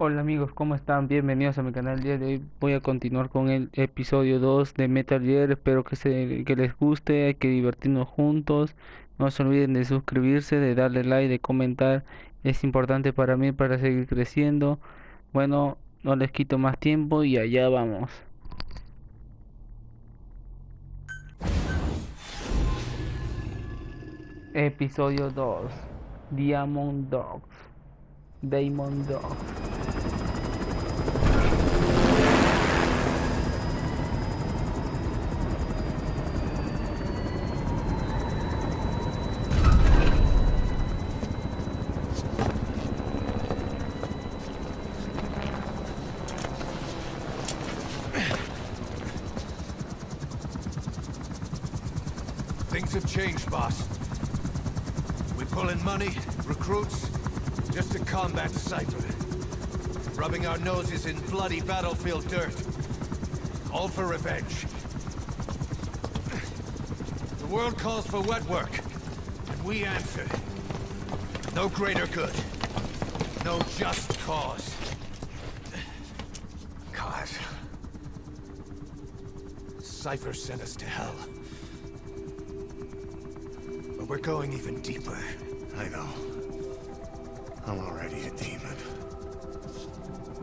Hola amigos, ¿cómo están? Bienvenidos a mi canal. El día de hoy voy a continuar con el episodio 2 de Metal Gear. Espero que les guste, hay que divertirnos juntos. No se olviden de suscribirse, de darle like, de comentar. Es importante para mí para seguir creciendo. Bueno, no les quito más tiempo y allá vamos. Episodio 2. Diamond Dogs. Diamond Dogs. Things have changed, boss. We pull in money, recruits, just to combat Cypher. Rubbing our noses in bloody battlefield dirt. All for revenge. The world calls for wet work, and we answer. No greater good. No just cause. God. Cypher sent us to hell. But we're going even deeper. I know. I'm already a demon.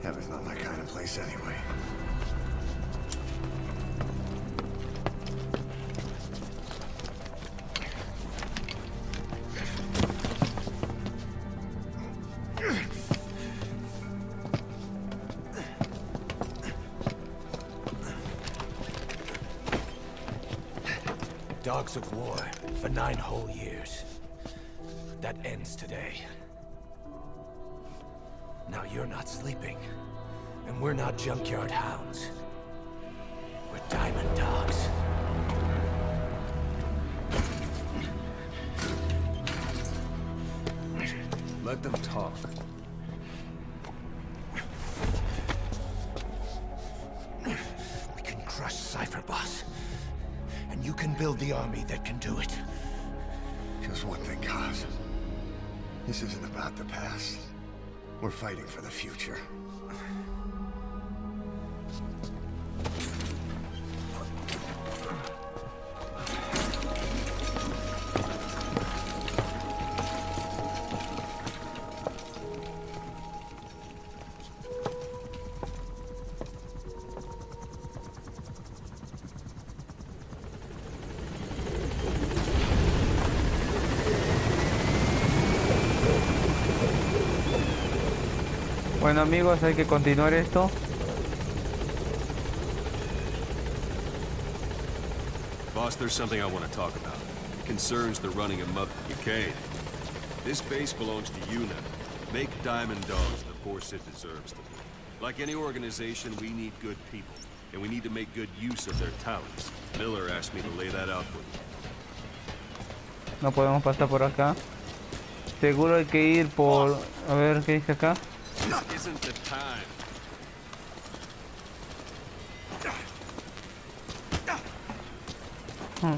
Heaven's not my kind of place anyway. Dogs of war for 9 whole years. That ends today. Now you're not sleeping, and we're not junkyard hounds. We're diamond dogs. Let them talk. We can crush Cypher, boss. And you can build the army that can do it. Just one thing, Kaz. This isn't about the past. We're fighting for the future. Bueno amigos, hay que continuar esto. Boss, there's something I want to talk about. It concerns the running of Mother Decay. This base belongs to you now. Make Diamond Dogs the force it deserves to be. Like any organization, we need good people, and we need to make good use of their talents. Miller asked me to lay that out for you. No podemos pasar por acá. Seguro hay que ir por... A ver, ¿qué dice acá? This isn't the time.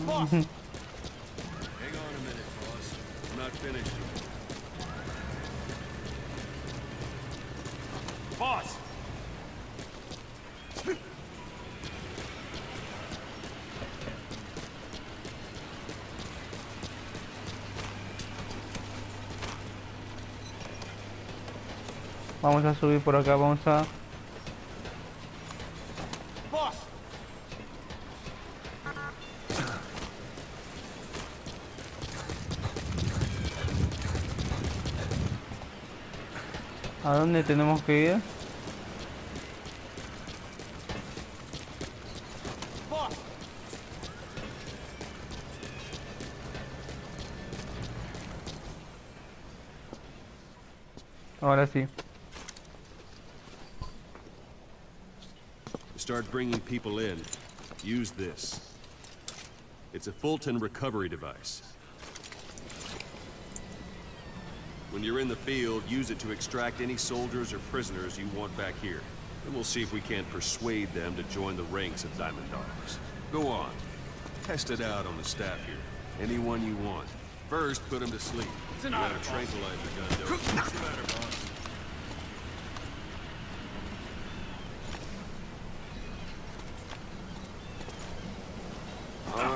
Boss! Hang on a minute, boss. I'm not finished. Boss! Vamos a subir por acá, vamos a... Boss! ¿A dónde tenemos que ir? Boss! Ahora sí. To start bringing people in, use this. It's a Fulton recovery device. When you're in the field, use it to extract any soldiers or prisoners you want back here. Then we'll see if we can't persuade them to join the ranks of Diamond Dogs. Go on. Test it out on the staff here. Anyone you want. First, put them to sleep. It's an You got honor, a boss. tranquilizer gun, don't you? What's the matter, boss?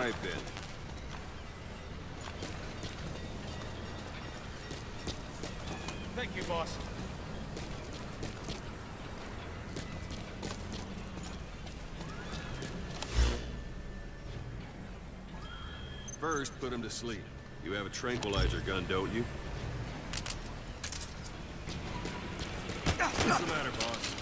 right, Ben. Thank you, boss. First, put him to sleep. You have a tranquilizer gun, don't you? What's the matter, boss?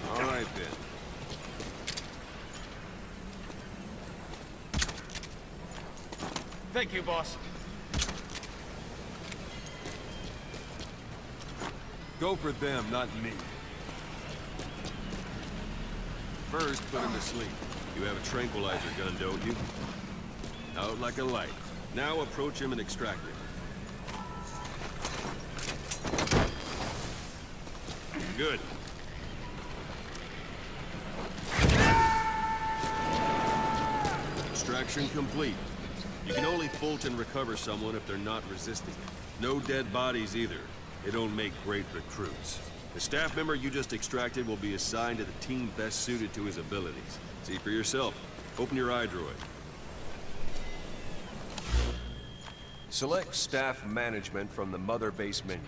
All right, Ben. Thank you, boss. Go for them, not me. First, put him to sleep. You have a tranquilizer gun, don't you? Out like a light. Now approach him and extract him. Good. Extraction complete. You can only Fulton recover someone if they're not resisting. No dead bodies either. They don't make great recruits. The staff member you just extracted will be assigned to the team best suited to his abilities. See for yourself. Open your iDroid. Select Staff Management from the Mother Base menu.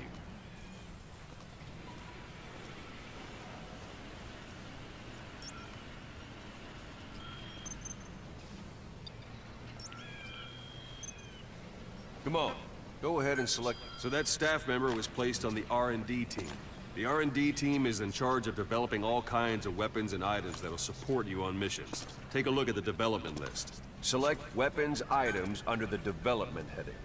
Come on, go ahead and select. So that staff member was placed on the R&D team. The R&D team is in charge of developing all kinds of weapons and items that'll support you on missions. Take a look at the development list. Select weapons items under the development heading.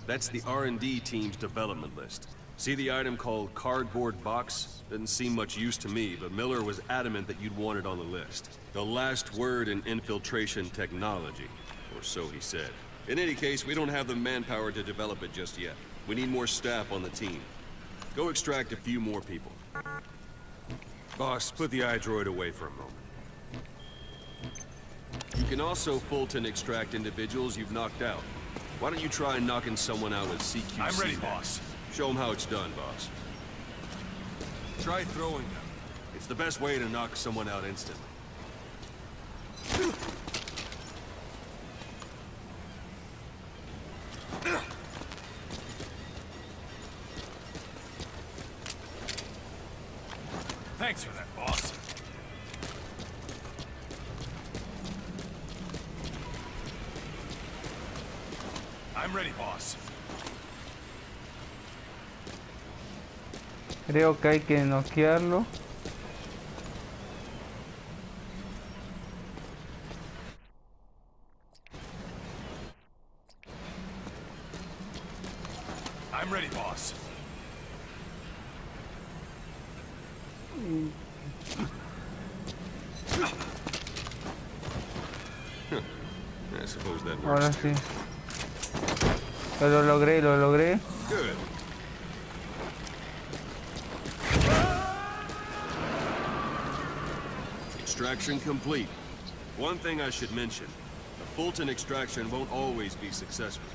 That's the R&D team's development list. See the item called cardboard box? Doesn't seem much use to me, but Miller was adamant that you'd want it on the list. The last word in infiltration technology, or so he said. In any case, we don't have the manpower to develop it just yet. We need more staff on the team. Go extract a few more people. Boss, put the iDroid away for a moment. You can also Fulton extract individuals you've knocked out. Why don't you try knocking someone out with CQC? I'm ready, boss. Show them how it's done, boss. Try throwing them. It's the best way to knock someone out instantly. Thanks for that, boss. I'm ready, boss. Creo que hay que noquearlo. I'm ready, boss. I suppose that works. Ahora sí. Lo logré, lo logré. Good. Extraction complete. One thing I should mention. The Fulton extraction won't always be successful.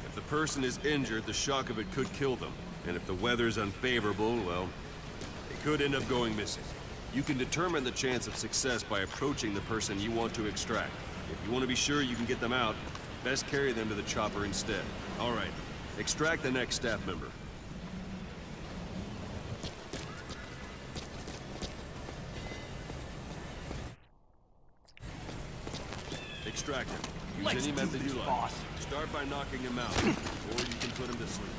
If the person is injured, the shock of it could kill them. And if the weather's unfavorable, well, they could end up going missing. You can determine the chance of success by approaching the person you want to extract. If you want to be sure you can get them out, best carry them to the chopper instead. All right, extract the next staff member. Extract him. Use any method you like. Start by knocking him out, or you can put him to sleep.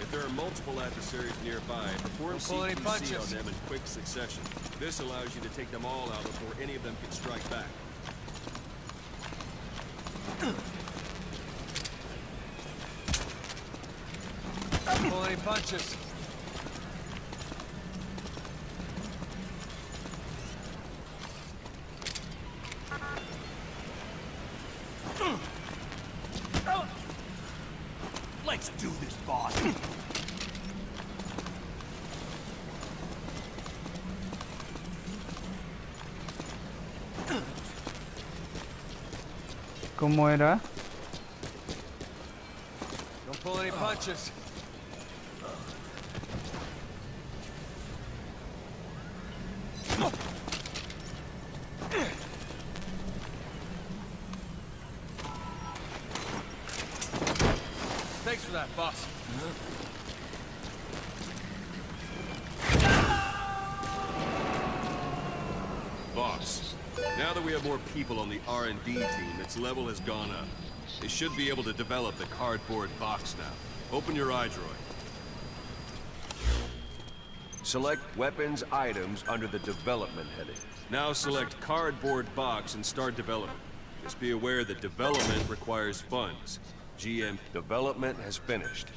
If there are multiple adversaries nearby, perform CQC on them in quick succession. This allows you to take them all out before any of them can strike back. Pull any punches. Leg Let's do this, boss. ¿Cómo era? Don't pull any punches. Thanks for that, boss. Boss, now that we have more people on the R&D team, its level has gone up. They should be able to develop the cardboard box now. Open your iDroid. Select Weapons Items under the Development heading. Now select cardboard box and start development. Just be aware that development requires funds. GM Development has finished.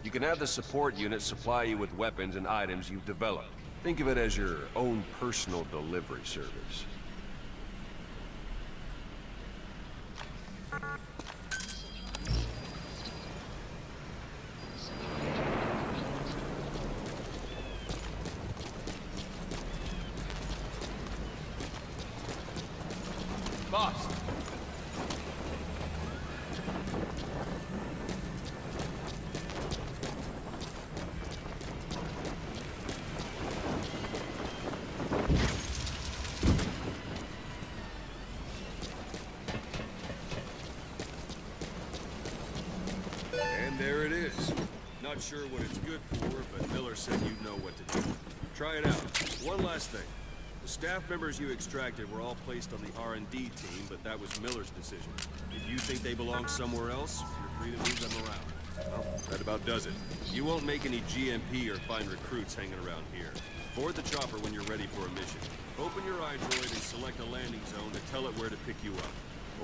You can have the support unit supply you with weapons and items you've developed. Think of it as your own personal delivery service. Boss. And there it is. Not sure what it's good for, but Miller said you'd know what to do. Try it out. One last thing. The staff members you extracted were all placed on the R&D team, but that was Miller's decision. If you think they belong somewhere else, you're free to move them around. Well, that about does it. You won't make any GMP or find recruits hanging around here. Board the chopper when you're ready for a mission. Open your iDroid and select a landing zone to tell it where to pick you up.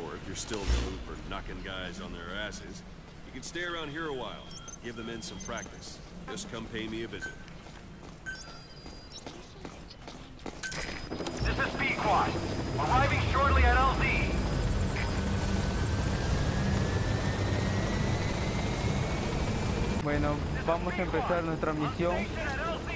Or if you're still in the mood for knocking guys on their asses, you can stay around here a while. Give the men some practice. Just come pay me a visit. This is Speedquad. Arriving shortly at LZ. Bueno, vamos a empezar nuestra misión. At LZ.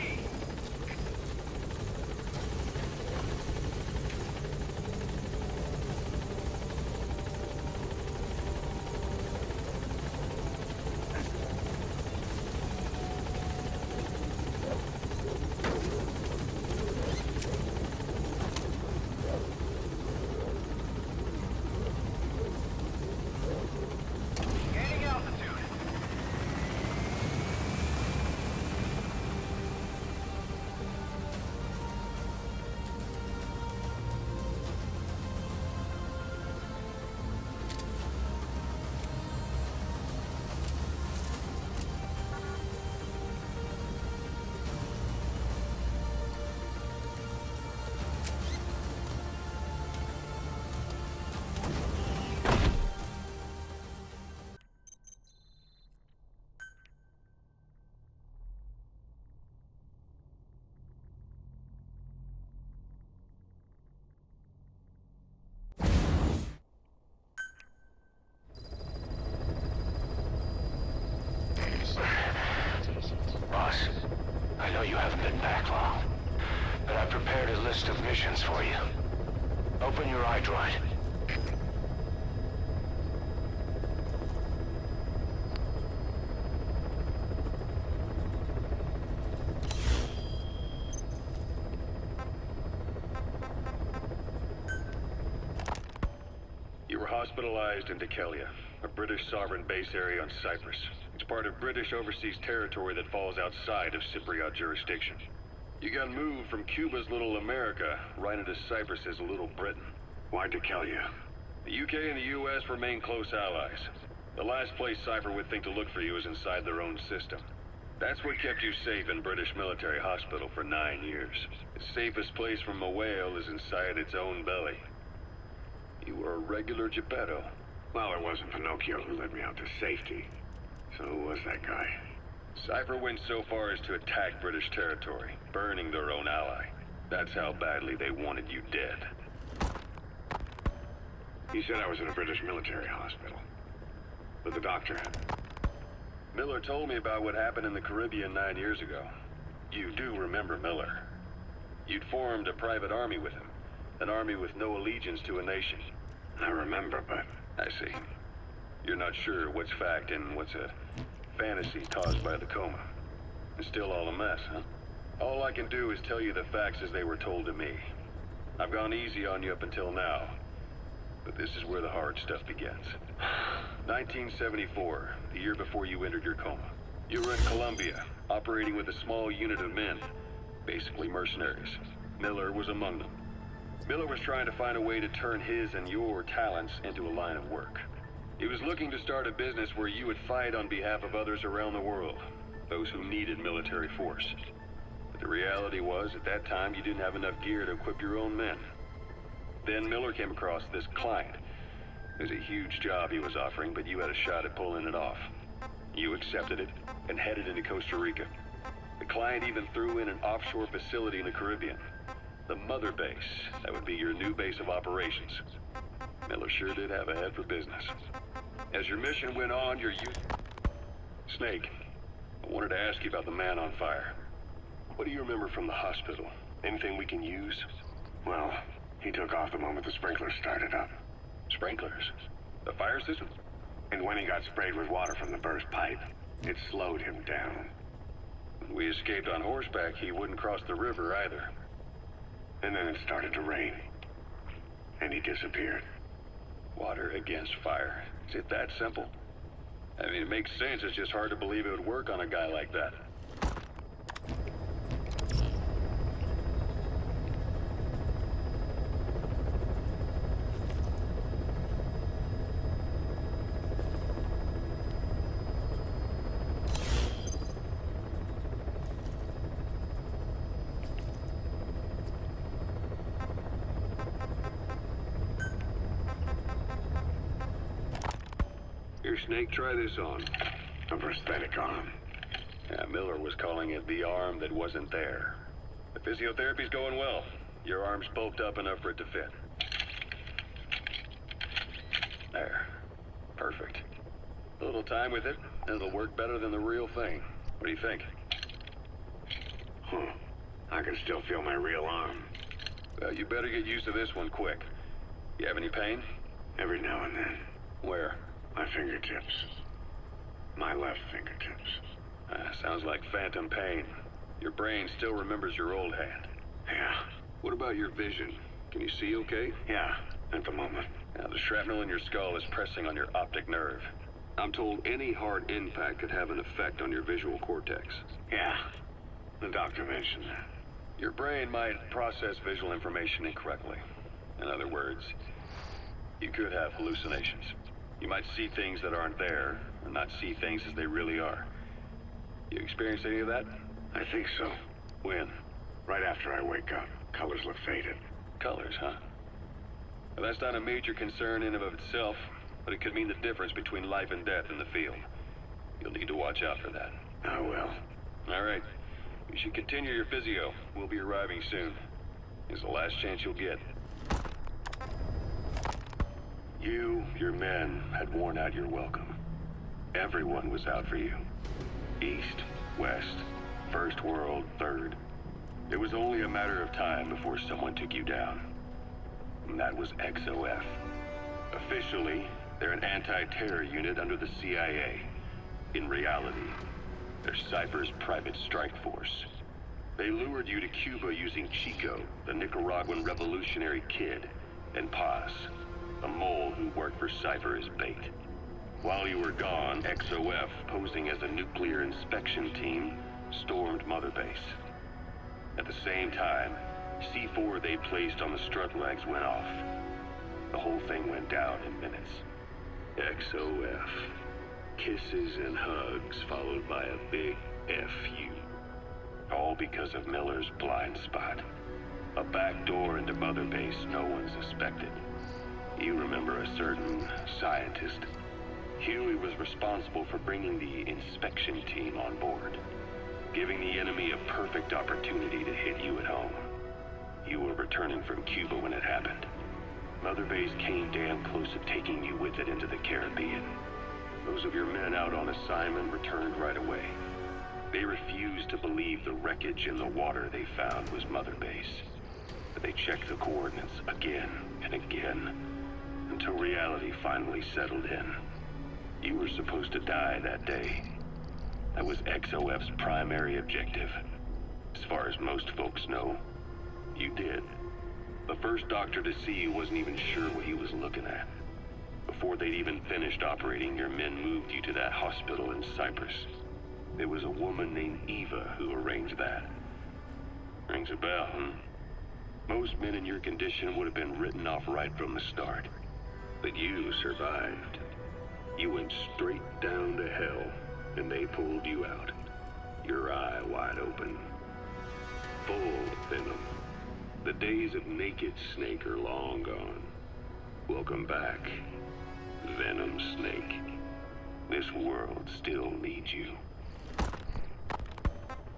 Gaining altitude. Boss, I know you haven't been back long, but I've prepared a list of missions for you. Open your iDroid. You were hospitalized in Dekelia, a British sovereign base area on Cyprus. It's part of British overseas territory that falls outside of Cypriot jurisdiction. You got moved from Cuba's Little America right into Cyprus's Little Britain. Why Dekelia? The UK and the US remain close allies. The last place Cypher would think to look for you is inside their own system. That's what kept you safe in British military hospital for 9 years. The safest place from a whale is inside its own belly. You were a regular Geppetto. Well, it wasn't Pinocchio who led me out to safety. So who was that guy? Cypher went so far as to attack British territory, burning their own ally. That's how badly they wanted you dead. He said I was in a British military hospital. with the doctor. Miller told me about what happened in the Caribbean 9 years ago. You do remember Miller. You'd formed a private army with him. An army with no allegiance to a nation. I remember, but... I see. You're not sure what's fact and what's a fantasy caused by the coma. It's still all a mess, huh? All I can do is tell you the facts as they were told to me. I've gone easy on you up until now. But this is where the hard stuff begins. 1974, the year before you entered your coma. You were in Colombia, operating with a small unit of men. Basically mercenaries. Miller was among them. Miller was trying to find a way to turn his and your talents into a line of work. He was looking to start a business where you would fight on behalf of others around the world, those who needed military force. But the reality was, at that time, you didn't have enough gear to equip your own men. Then Miller came across this client. It was a huge job he was offering, but you had a shot at pulling it off. You accepted it and headed into Costa Rica. The client even threw in an offshore facility in the Caribbean. The mother base, that would be your new base of operations. Miller sure did have a head for business. As your mission went on, your youth... Snake, I wanted to ask you about the man on fire. What do you remember from the hospital? Anything we can use? Well, he took off the moment the sprinklers started up. Sprinklers? The fire system? And when he got sprayed with water from the burst pipe, it slowed him down. When we escaped on horseback, he wouldn't cross the river either. And then it started to rain. And he disappeared. Water against fire. Is it that simple? I mean, it makes sense. It's just hard to believe it would work on a guy like that. Here, Snake, try this on. A prosthetic arm. Yeah, Miller was calling it the arm that wasn't there. The physiotherapy's going well. Your arm's bulked up enough for it to fit. There. Perfect. A little time with it, and it'll work better than the real thing. What do you think? I can still feel my real arm. Well, you better get used to this one quick. You have any pain? Every now and then. Where? My fingertips. My left fingertips. Sounds like phantom pain. Your brain still remembers your old hand. Yeah. What about your vision? Can you see okay? Yeah, at the moment. Now, the shrapnel in your skull is pressing on your optic nerve. I'm told any hard impact could have an effect on your visual cortex. Yeah, the doctor mentioned that. Your brain might process visual information incorrectly. In other words, you could have hallucinations. You might see things that aren't there, and not see things as they really are. You experienced any of that? I think so. When? Right after I wake up. Colors look faded. Colors, huh? Well, that's not a major concern in and of itself, but it could mean the difference between life and death in the field. You'll need to watch out for that. I will. All right. You should continue your physio. We'll be arriving soon. It's the last chance you'll get. You, your men, had worn out your welcome. Everyone was out for you. East, West, First World, Third. It was only a matter of time before someone took you down. And that was XOF. Officially, they're an anti-terror unit under the CIA. In reality, they're Cypher's private strike force. They lured you to Cuba using Chico, the Nicaraguan revolutionary kid, and Paz, a mole who worked for Cypher as bait. While you were gone, XOF, posing as a nuclear inspection team, stormed Mother Base. At the same time, C4 they placed on the strut legs went off. The whole thing went down in minutes. XOF. Kisses and hugs followed by a big F-U. All because of Miller's blind spot. A back door into Mother Base no one suspected. You remember a certain scientist. Huey was responsible for bringing the inspection team on board, giving the enemy a perfect opportunity to hit you at home. You were returning from Cuba when it happened. Mother Base came damn close to taking you with it into the Caribbean. Those Those of your men out on assignment returned right away. They refused to believe the wreckage in the water they found was Mother Base. But they checked the coordinates again and again, until reality finally settled in. You were supposed to die that day. That was XOF's primary objective. As far as most folks know, you did. The first doctor to see you wasn't even sure what he was looking at. Before they'd even finished operating, your men moved you to that hospital in Cyprus. There was a woman named Eva who arranged that. Rings a bell, huh? Most men in your condition would have been written off right from the start. But you survived. You went straight down to hell, and they pulled you out. Your eye wide open. Full of venom. The days of naked Snake are long gone. Welcome back, Venom Snake. This world still needs you.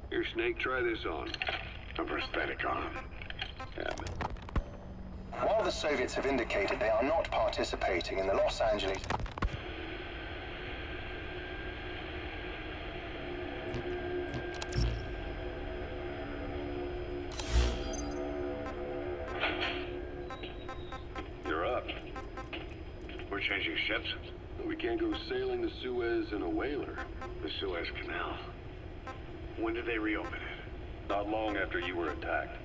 Here, Snake, try this on. A prosthetic arm. While the Soviets have indicated they are not participating in the Los Angeles... You're up. We're changing ships? We can't go sailing the Suez in a whaler. The Suez Canal. When did they reopen it? Not long after you were attacked.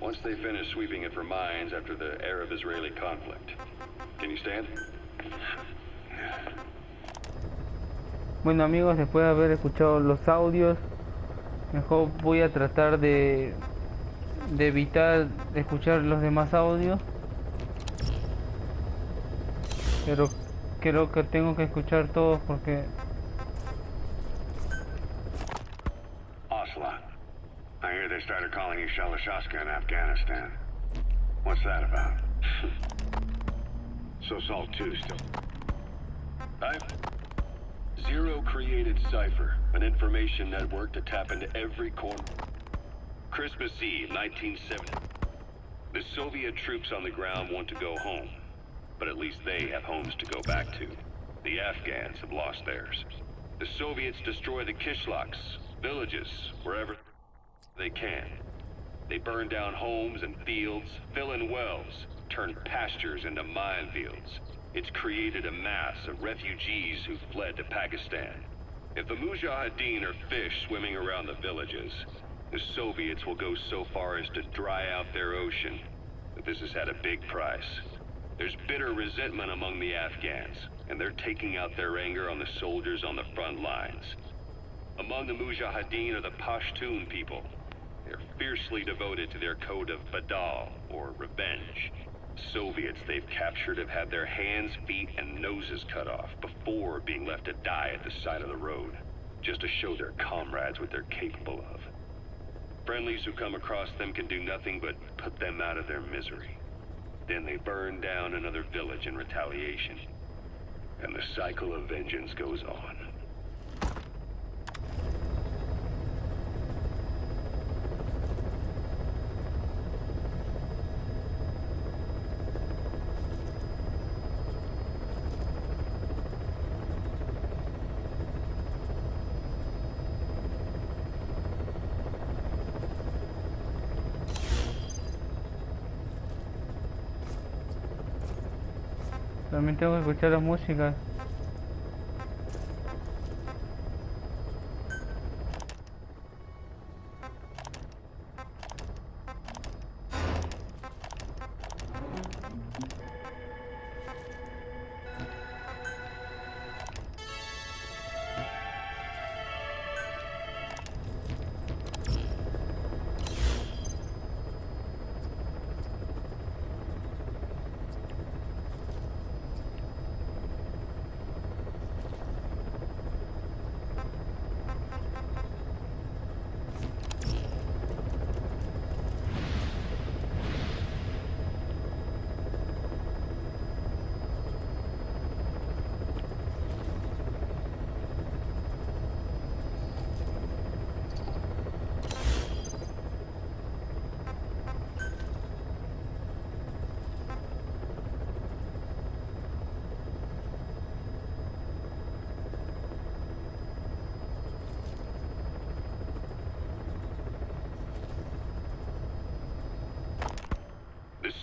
Once they finished sweeping it for mines after the Arab-Israeli conflict. Can you stand? Bueno amigos, después de haber escuchado los audios, mejor voy a tratar de evitar escuchar los demás audios, pero creo que tengo que escuchar todos porque... Ocelot. I hear they started calling you Shalashaska in Afghanistan. What's that about? So Salt 2 still... Zero created Cypher, an information network to tap into every corner. Christmas Eve, 1970. The Soviet troops on the ground want to go home, but at least they have homes to go back to. The Afghans have lost theirs. The Soviets destroy the kishlaks, villages, wherever they can. They burn down homes and fields, fill in wells, turn pastures into minefields. It's created a mass of refugees who fled to Pakistan. If the Mujahideen are fish swimming around the villages, the Soviets will go so far as to dry out their ocean. But this has had a big price. There's bitter resentment among the Afghans, and they're taking out their anger on the soldiers on the front lines. Among the Mujahideen are the Pashtun people. They're fiercely devoted to their code of Badal, or revenge. Soviets they've captured have had their hands, feet, and noses cut off before being left to die at the side of the road, just to show their comrades what they're capable of. Friendlies who come across them can do nothing but put them out of their misery. Then they burn down another village in retaliation. And the cycle of vengeance goes on. También tengo que escuchar la música.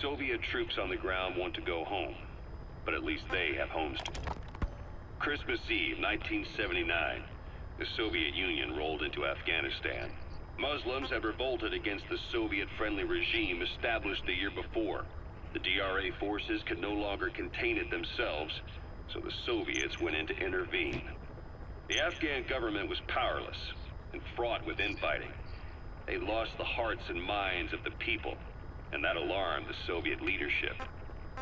Soviet troops on the ground want to go home, but at least they have homes. Christmas Eve, 1979, the Soviet Union rolled into Afghanistan. Muslims had revolted against the Soviet-friendly regime established the year before. The DRA forces could no longer contain it themselves, so the Soviets went in to intervene. The Afghan government was powerless and fraught with infighting. They lost the hearts and minds of the people, and that alarmed the Soviet leadership.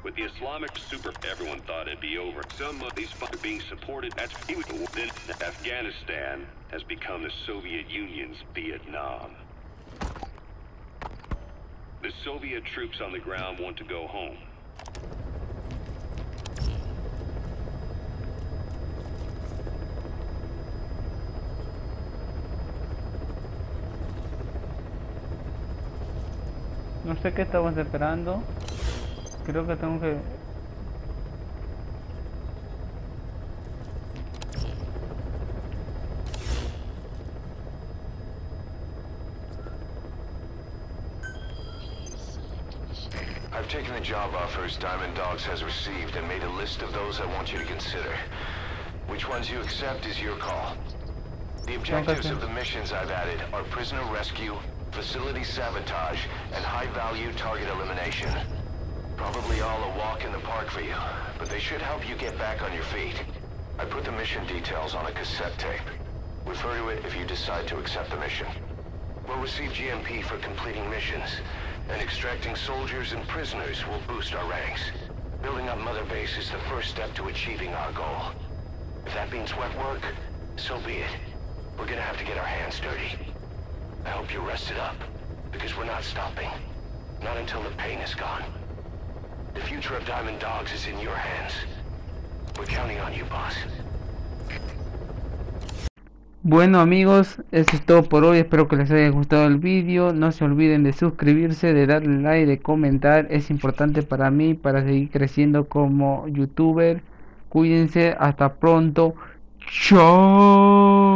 With the Islamic super, everyone thought it'd be over. Some of these funds are being supported. Then Afghanistan has become the Soviet Union's Vietnam. The Soviet troops on the ground want to go home. No sé qué estamos esperando. Creo que tengo que... I've taken the job offers Diamond Dogs has received and made a list of those I want you to consider. Which ones you accept is your call. The objectives of the missions I've added are prisoner rescue, facility sabotage, and high-value target elimination. Probably all a walk in the park for you, but they should help you get back on your feet. I put the mission details on a cassette tape. Refer to it if you decide to accept the mission. We'll receive GMP for completing missions, and extracting soldiers and prisoners will boost our ranks. Building up Mother Base is the first step to achieving our goal. If that means wet work, so be it. We're gonna have to get our hands dirty. I hope you're rested up, because we're not stopping. Not until the pain is gone. The future of Diamond Dogs is in your hands. We're counting on you, boss. Bueno amigos, eso es todo por hoy, espero que les haya gustado el vídeo, no se olviden de suscribirse, de darle like, de comentar, es importante para mí, para seguir creciendo como youtuber. Cuídense, hasta pronto, chao.